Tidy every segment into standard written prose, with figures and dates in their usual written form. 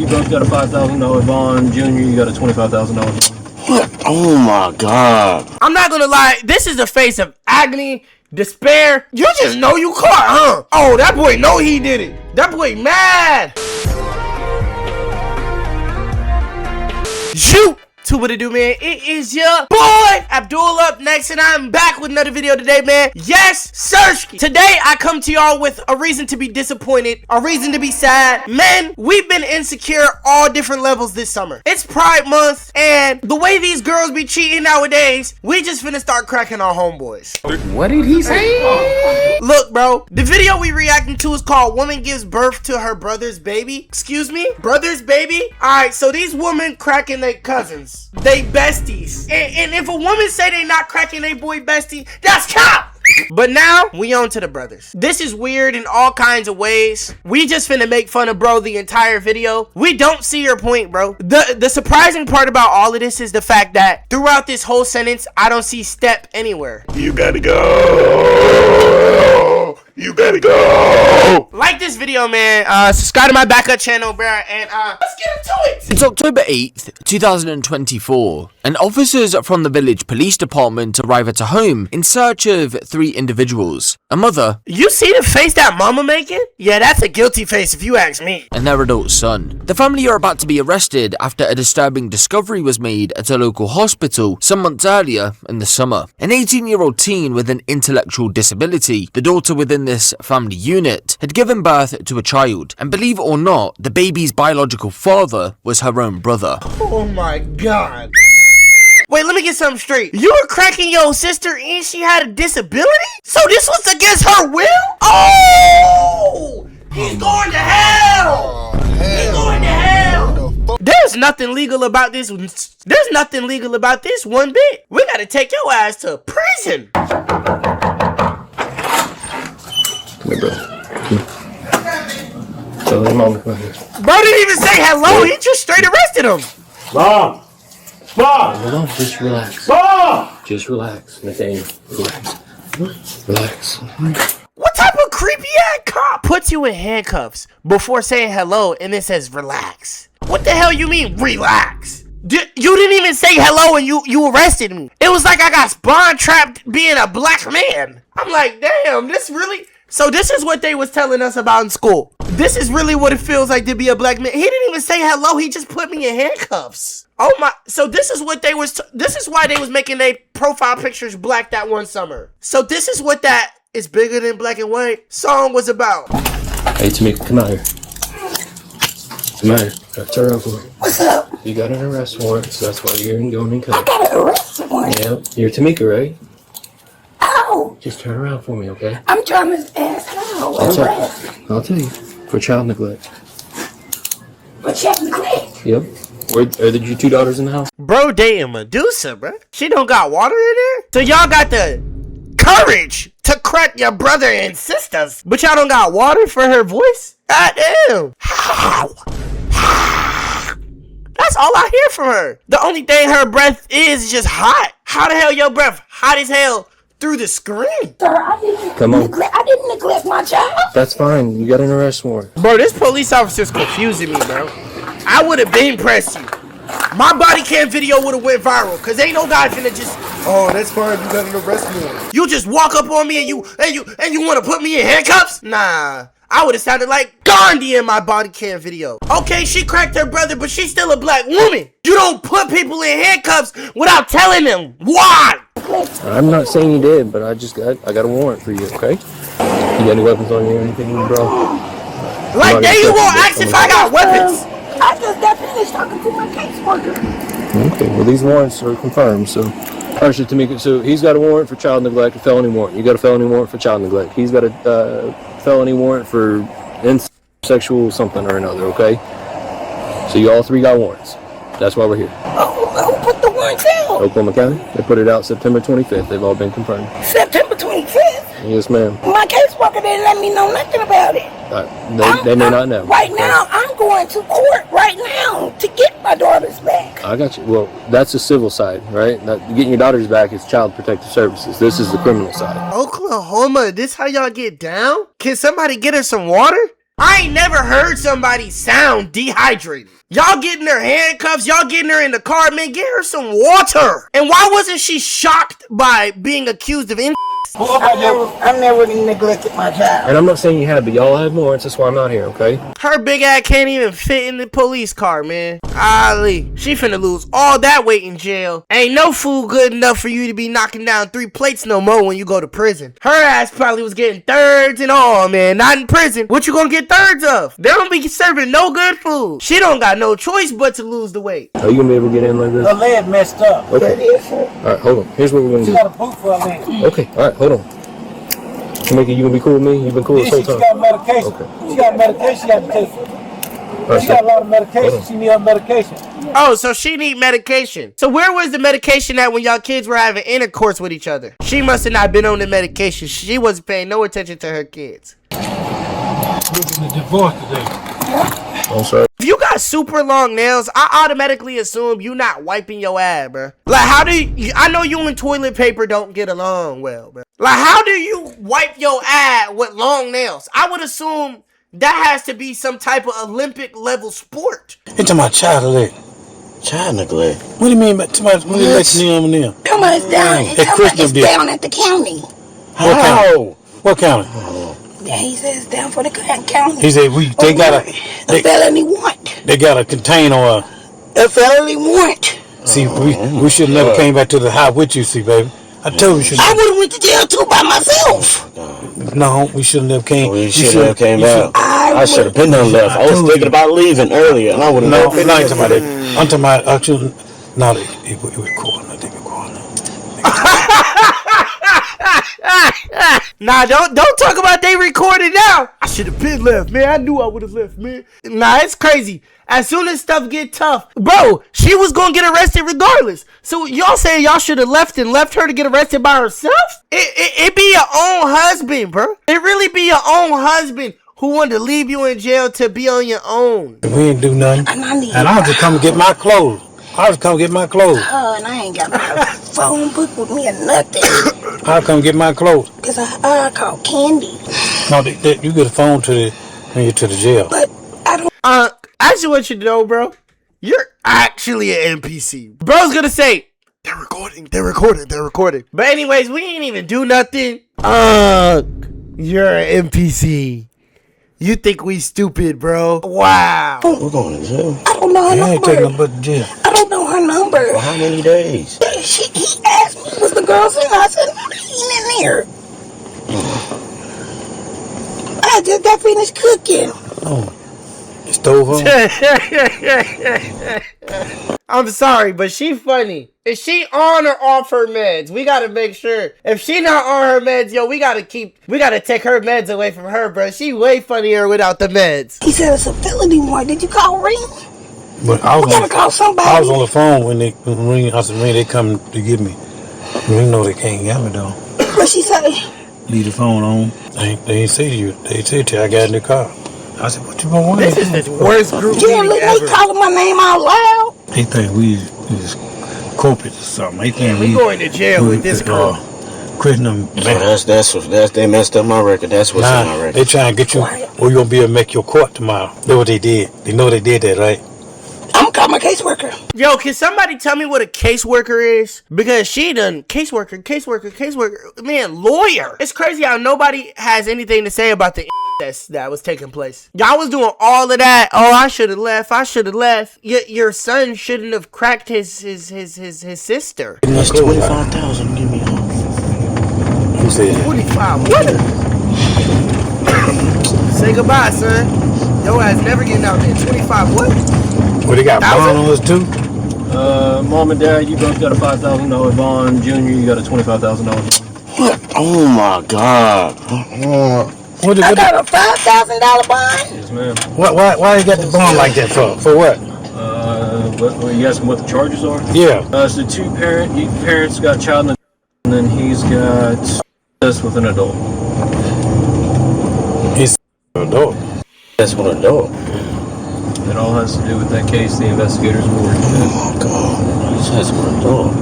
You both got a $5,000 bond. Junior, you got a $25,000 bond. What? Oh my God. I'm not gonna lie, this is the face of agony, despair. You just know you caught, huh? Oh, that boy know he did it. That boy mad. Shoot. To what it do, man? It is your boy Abdul up next, and I'm back with another video today, man. Yes, Sirski. Today I come to y'all with a reason to be disappointed, a reason to be sad. Men, we've been insecure all different levels this summer. It's Pride Month, and the way these girls be cheating nowadays, we just finna start cracking our homeboys. What did he say? Look, bro, the video we reacting to is called "Woman Gives Birth to Her Brother's Baby." Excuse me? Brother's baby? Alright, so these women cracking their cousins. They besties. And if a woman say they not cracking they boy bestie, that's cap! But now, we on to the brothers. This is weird in all kinds of ways. We just finna make fun of bro the entire video. We don't see your point, bro. The surprising part about all of this is the fact that throughout this whole sentence, I don't see step anywhere. You gotta go. You gotta go. Like this video, man. Subscribe to my backup channel, bro. And let's get into it. It's October 8th, 2024, and officers from the village police department arrive at a home in search of three individuals: a mother, You see the face that mama making? Yeah, that's a guilty face if you ask me. and their adult son. The family are about to be arrested after a disturbing discovery was made at a local hospital some months earlier in the summer. An 18-year-old teen with an intellectual disability, the daughter within this family unit, had given birth to a child, and believe it or not, the baby's biological father was her own brother. Oh my god. Wait, let me get something straight. You were cracking your sister and she had a disability? So this was against her will? Oh! He's going to hell! He's going to hell! There's nothing legal about this. There's nothing legal about this one bit. We gotta take your ass to prison. Come here, brother. Tell your mama come here. Bro didn't even say hello. He just straight arrested him. Mom! Mom! Hold on, just relax. Mom! Just relax, Nathaniel. Relax. Relax. What type of creepy ass cop puts you in handcuffs before saying hello and then says relax? What the hell you mean relax? You didn't even say hello and you arrested me. It was like I got spawn trapped being a black man. I'm like, damn, this really... So this is what they was telling us about in school. This is really what it feels like to be a black man. He didn't even say hello. He just put me in handcuffs. Oh my, so this is what they was, this is why they was making their profile pictures black that one summer. So this is what that is bigger than black and white song was about. Hey, Tamika, come out here. Come out here. Turn around for me. What's up? You got an arrest warrant, so that's why you're going in custody. I got an arrest warrant. Yep. You're Tamika, right? Ow! Just turn around for me, okay? I'm trying to ask how. I'll tell you. For child neglect. But check the click. Yep. Are your two daughters in the house? Bro dating Medusa, bro. She don't got water in there? So y'all got the courage to crack your brother and sisters, but y'all don't got water for her voice? God damn. How? That's all I hear from her. The only thing her breath is just hot. How the hell your breath hot as hell through the screen? Sir, I didn't Come on. I didn't neglect my child. That's fine. You got an arrest warrant. Bro, this police officer's confusing me, bro. I would have been pressed you. My body cam video would have went viral, cause ain't no guy finna just, oh, that's fine, you got an arrest warrant. You just walk up on me and you wanna put me in handcuffs? Nah. I would have sounded like Gandhi in my body cam video. Okay, she cracked her brother, but she's still a black woman. You don't put people in handcuffs without telling them why. I'm not saying you did, but I got a warrant for you, okay? You got any weapons on you or anything, bro? Like, then you won't ask if I got weapons. I just got finished talking to my caseworker. Okay, well, these warrants are confirmed, so. Alright, Tamika, so he's got a warrant for child neglect, a felony warrant. You got a felony warrant for child neglect. He's got a felony warrant for sexual something or another, okay? So you all three got warrants. That's why we're here. Oh, who put the warrants out? Oklahoma County, they put it out September 25th. They've all been confirmed. September 25th? Yes, ma'am. My caseworker didn't let me know nothing about it. They may not know. Right now, I'm going to court right now to get my daughters back. I got you. Well, that's the civil side, right? Getting your daughters back is Child Protective Services. This is the criminal side. Oklahoma, this how y'all get down? Can somebody get her some water? I ain't never heard somebody sound dehydrated. Y'all getting her handcuffs, y'all getting her in the car, man, get her some water. And why wasn't she shocked by being accused of I never neglected my child. And I'm not saying you have, but y'all have warrants. That's why I'm not here, okay? Her big ass can't even fit in the police car, man. Golly, she finna lose all that weight in jail. Ain't no food good enough for you to be knocking down 3 plates no more when you go to prison. Her ass probably was getting thirds and all, man. Not in prison. What you gonna get thirds of? They don't be serving no good food. She don't got no choice but to lose the weight. Are you gonna be able to get in like this? Her leg messed up. Okay. Alright, hold on. Here's what we're gonna She do. got a boot for her leg. Okay, alright, hold on. Tamika, you gonna be cool with me? You've been cool this She whole got time. medication. Okay. She got medication she got to take. Alright, She got a so, lot of medication. She need her medication. Oh, so she need medication. So where was the medication at when y'all kids were having intercourse with each other? She must have not been on the medication. She wasn't paying no attention to her kids. Looking at divorce today. I'm sorry. If you got super long nails, I automatically assume you not wiping your ass, bro. Like, how do you, I know you and toilet paper don't get along well, bro. Like, how do you wipe your ass with long nails? I would assume that has to be some type of Olympic level sport. You talking about child neglect? Child neglect. What do you mean by somebody neglecting them and them? Come on, it's down. It's down at the county. How? What county? Yeah, he says it's down for the county. He said they got a felony warrant. they got a container or A felony warrant. see we should never came back to the high with you, see, baby. I told you should. I would have went to jail too by myself. No, we shouldn't have came. We You should have came you back. I should have been done left. I was told thinking you. about leaving earlier, and I would have No, never been I'm talking about that. I'm talking about actually. No, it recording. I think recording. Nah, don't talk about they recorded now. I should have been left, man. I knew I would have left, man. Nah, it's crazy. As soon as stuff get tough, bro, she was gonna get arrested regardless. So y'all say y'all should have left her to get arrested by herself? It be your own husband, bro. It really be your own husband who wanted to leave you in jail to be on your own. We ain't do nothing. And I need And I was just come to get my clothes. and I ain't got my phone book with me or nothing. I'll come get my clothes. Because I called Candy. No, you get a phone when you're to the jail. But I don't. I just want you to know, bro, you're actually an NPC. Bro's gonna say, they're recording. But anyways, we ain't even do nothing. You're an NPC. You think we stupid, bro. Wow. We're going to jail. I don't know her You ain't taking number. them but to jail. I don't know her number. For how many days? He asked me, was the girl in? I said, no, he ain't in here. I just got finished cooking. The stove on. I'm sorry, but she funny. Is she on or off her meds? We gotta make sure. If she not on her meds, yo, we gotta take her meds away from her, bro. She way funnier without the meds. He said it's a felony warrant. Did you call Ring? But I We was, gotta call somebody. I was on the phone when Ring. I said, Ring, they come to get me. Ring know they can't get me though. What she say? Leave the phone on. They ain't say to you. They said to you, I got in the car. I said, what you gonna want? This is the worst group You meeting look ever. like calling my name out loud. They think we just corporate or something. They think We going to jail with this girl. Christian So that's they messed up my record. That's what's in my Nah, record. they trying to get you, or you gonna be able to make your court tomorrow. That's what they did. They know they did that, right? I'm gonna call my caseworker. Yo, can somebody tell me what a caseworker is? Because she done caseworker. Man, lawyer. It's crazy how nobody has anything to say about the that was taking place. Y'all was doing all of that. Oh, I should have left. Your son shouldn't have cracked his sister. That's 25,000. Give me home. Who said that? 25. What? Say goodbye, son. Your ass never getting out there. 25. What? Well, they got bond on us too. Mom and Dad, you both got a $5,000 bond. Junior, you got a $25,000 bond. What? Oh my God. I got a $5,000 bond. Yes, ma'am. Why you got the bond like that for? For what? What you asking what the charges are? Yeah. So parents got child neglect, and then he's got this with an adult. He's an adult. That's what an adult. It all has to do with that case the investigators were working on. Oh God. That's an adult.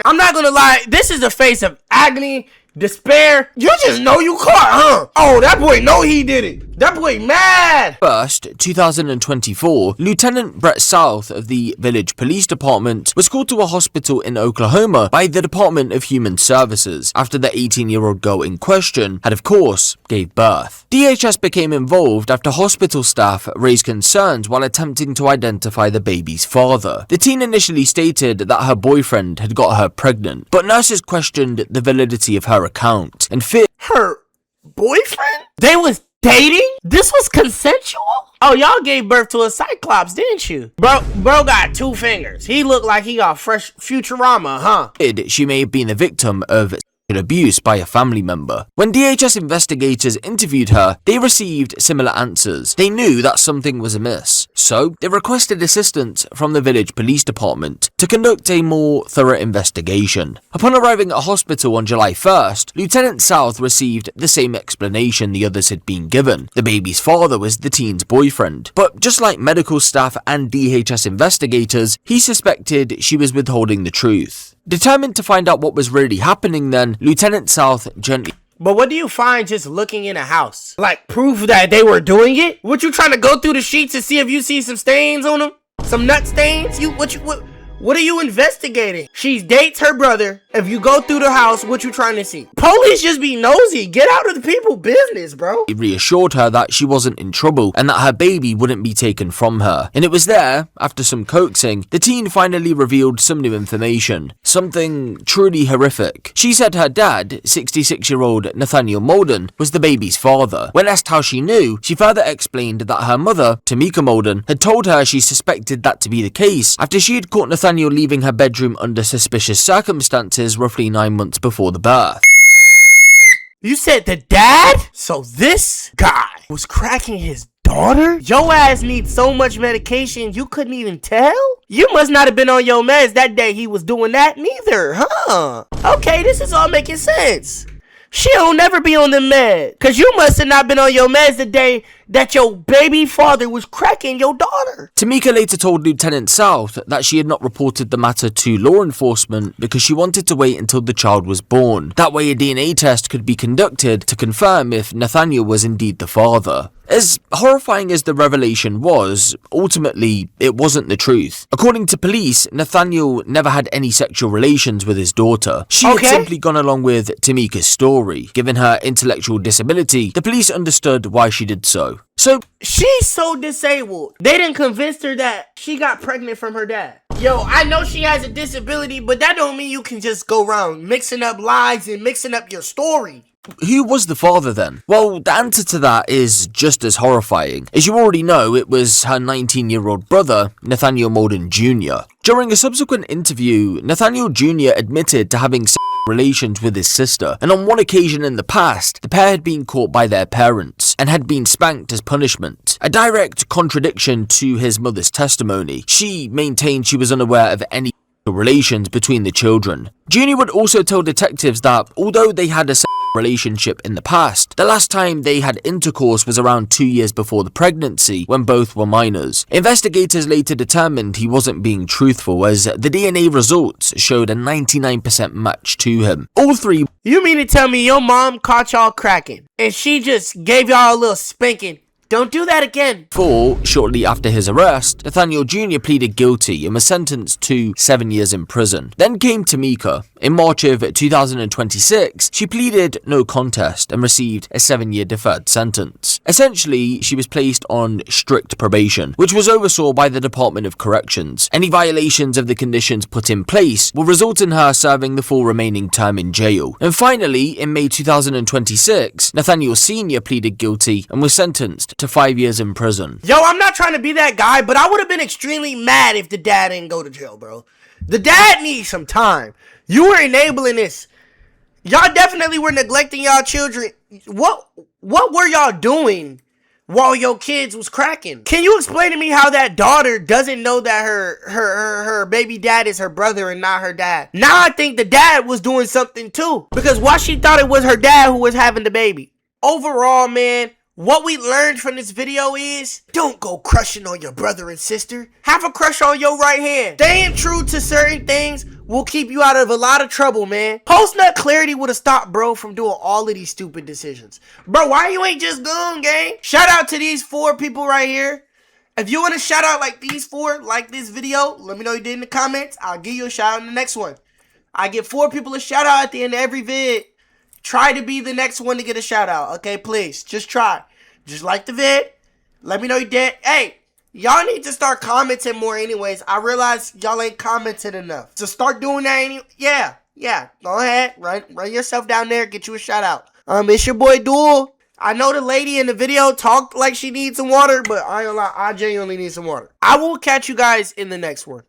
I'm not gonna lie, this is the face of agony, Despair? You just know you caught, huh? Oh, that boy know he did it. That boy mad. 1st, 2024, Lieutenant Brett South of the Village Police Department was called to a hospital in Oklahoma by the Department of Human Services after the 18-year-old girl in question had, of course, gave birth. DHS became involved after hospital staff raised concerns while attempting to identify the baby's father. The teen initially stated that her boyfriend had got her pregnant, but nurses questioned the validity of her account and feared Her boyfriend? They was dating? This was consensual? Oh, y'all gave birth to a cyclops, didn't you? Bro got 2 fingers. He looked like he got fresh Futurama, huh? she may have been the victim of abuse by a family member. When DHS investigators interviewed her, they received similar answers. They knew that something was amiss, so they requested assistance from the village police department to conduct a more thorough investigation. Upon arriving at hospital on July 1st, Lieutenant South received the same explanation the others had been given. The baby's father was the teen's boyfriend, but just like medical staff and DHS investigators, he suspected she was withholding the truth. Determined to find out what was really happening then, Lieutenant South gently... But what do you find just looking in a house? Like proof that they were doing it? What, you trying to go through the sheets and see if you see some stains on them? Some nut stains? What are you investigating? She dates her brother. If you go through the house, what you trying to see? Police just be nosy. Get out of the people's business, bro. He reassured her that she wasn't in trouble and that her baby wouldn't be taken from her. And it was there, after some coaxing, the teen finally revealed some new information. Something truly horrific. She said her dad, 66-year-old Nathaniel Molden, was the baby's father. When asked how she knew, she further explained that her mother, Tamika Molden, had told her she suspected that to be the case after she had caught Nathaniel leaving her bedroom under suspicious circumstances roughly 9 months before the birth. You said the dad? So this guy was cracking his daughter? Your ass needs so much medication you couldn't even tell? You must not have been on your meds that day he was doing that neither, huh? Okay, this is all making sense. She'll never be on the med. Cause you must have not been on your meds the day that your baby father was cracking your daughter. Tamika later told Lieutenant South that she had not reported the matter to law enforcement because she wanted to wait until the child was born. That way a DNA test could be conducted to confirm if Nathaniel was indeed the father. As horrifying as the revelation was, ultimately, it wasn't the truth. According to police, Nathaniel never had any sexual relations with his daughter. She had simply gone along with Tamika's story. Given her intellectual disability, the police understood why she did so. So, she's so disabled. They didn't convince her that she got pregnant from her dad. Yo, I know she has a disability, but that don't mean you can just go around mixing up lies and mixing up your story. who was the father then? Well, the answer to that is just as horrifying. As you already know, it was her 19-year-old brother, Nathaniel Molden Jr. During a subsequent interview, Nathaniel Jr. admitted to having relations with his sister, and on one occasion in the past, the pair had been caught by their parents and had been spanked as punishment. A direct contradiction to his mother's testimony. She maintained she was unaware of any relations between the children. Junior would also tell detectives that although they had a relationship in the past, the last time they had intercourse was around 2 years before the pregnancy, when both were minors. Investigators later determined he wasn't being truthful, as the DNA results showed a 99% match to him. All three. You mean to tell me your mom caught y'all cracking and she just gave y'all a little spanking? Don't do that again. Shortly after his arrest, Nathaniel Jr. pleaded guilty and was sentenced to 7 years in prison. Then came Tamika. In March of 2026, she pleaded no contest and received a 7-year deferred sentence. Essentially, she was placed on strict probation, which was oversaw by the Department of Corrections. Any violations of the conditions put in place will result in her serving the full remaining term in jail. And finally, in May 2026, Nathaniel Sr. pleaded guilty and was sentenced to 5 years in prison. Yo, I'm not trying to be that guy, but I would have been extremely mad if the dad didn't go to jail, bro. The dad needs some time. You were enabling this. Y'all definitely were neglecting y'all children. What were y'all doing while your kids was cracking? Can you explain to me how that daughter doesn't know that her baby dad is her brother and not her dad? Now I think the dad was doing something too, because why she thought it was her dad who was having the baby. Overall, man, What we learned from this video is, don't go crushing on your brother and sister. Have a crush on your right hand. Staying true to certain things will keep you out of a lot of trouble, man. Post-nut clarity would have stopped bro from doing all of these stupid decisions. Bro, why you ain't just gone, gang? Shout out to these 4 people right here. If you want to shout out like these 4, like this video, let me know you did in the comments. I'll give you a shout out in the next one. I give 4 people a shout out at the end of every vid. Try to be the next one to get a shout out, okay? Please, just try. Just like the vid. Let me know you did. Hey, y'all need to start commenting more anyways. I realize y'all ain't commented enough. So start doing that. Yeah. Go ahead. Run yourself down there. Get you a shout out. It's your boy Duel. I know the lady in the video talked like she needs some water, but I ain't gonna lie, I genuinely need some water. I will catch you guys in the next one.